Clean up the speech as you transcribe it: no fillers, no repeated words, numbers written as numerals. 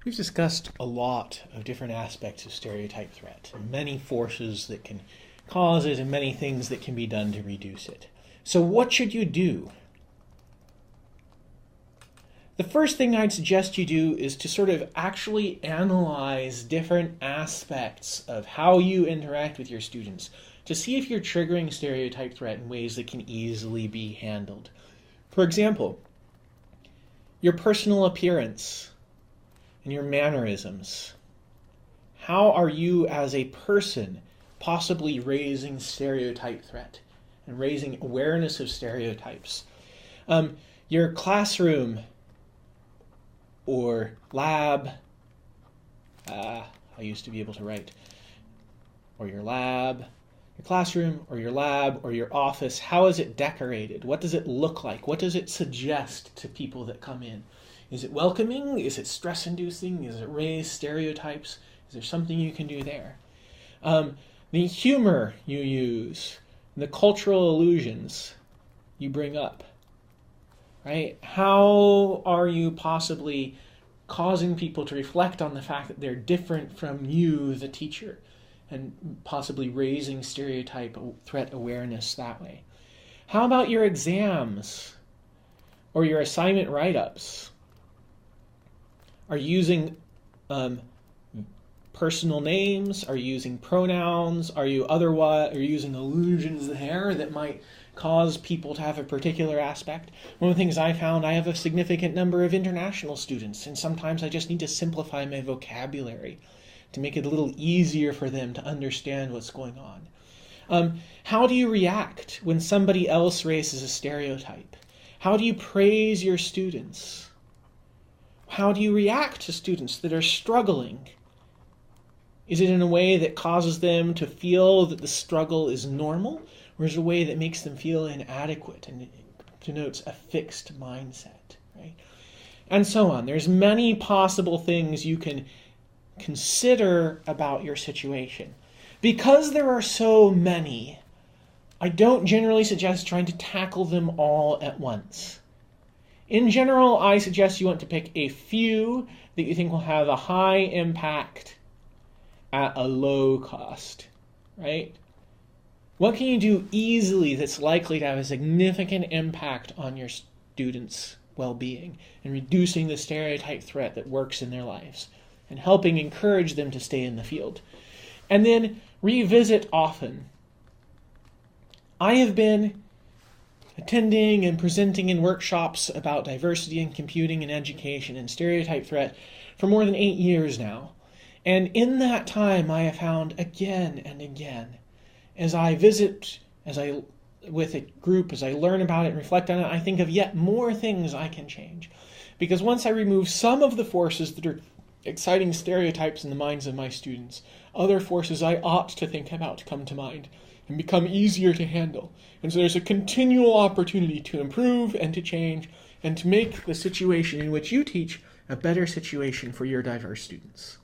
We've discussed a lot of different aspects of stereotype threat, and many forces that can cause it and many things that can be done to reduce it. So what should you do? The first thing I'd suggest you do is to sort of actually analyze different aspects of how you interact with your students to see if you're triggering stereotype threat in ways that can easily be handled. For example, your personal appearance and your mannerisms. How are you as a person possibly raising stereotype threat and raising awareness of stereotypes? Your classroom or lab, I used to be able to write, or your lab, your classroom or your lab or your office, how is it decorated? What does it look like? What does it suggest to people that come in? Is it welcoming? Is it stress-inducing? Is it raise stereotypes? Is there something you can do there? The humor you use, the cultural illusions you bring up, right? How are you possibly causing people to reflect on the fact that they're different from you, the teacher, and possibly raising stereotype threat awareness that way? How about your exams or your assignment write-ups? Are you using personal names? Are you using pronouns? Are you using allusions there that might cause people to have a particular aspect? One of the things I found, I have a significant number of international students, and sometimes I just need to simplify my vocabulary to make it a little easier for them to understand what's going on. How do you react when somebody else raises a stereotype? How do you praise your students? How do you react to students that are struggling? Is it in a way that causes them to feel that the struggle is normal, or is it a way that makes them feel inadequate and denotes a fixed mindset, right? And so on. There's many possible things you can consider about your situation. Because there are so many, I don't generally suggest trying to tackle them all at once. In general, I suggest you want to pick a few that you think will have a high impact at a low cost, right? What can you do easily that's likely to have a significant impact on your students' well-being and reducing the stereotype threat that works in their lives and helping encourage them to stay in the field? And then revisit often. I have been attending and presenting in workshops about diversity in computing and education and stereotype threat for more than 8 years now. And in that time, I have found again and again, as I visit, with a group, as I learn about it and reflect on it, I think of yet more things I can change. Because once I remove some of the forces that are exciting stereotypes in the minds of my students, other forces I ought to think about come to mind and become easier to handle. And so there's a continual opportunity to improve and to change and to make the situation in which you teach a better situation for your diverse students.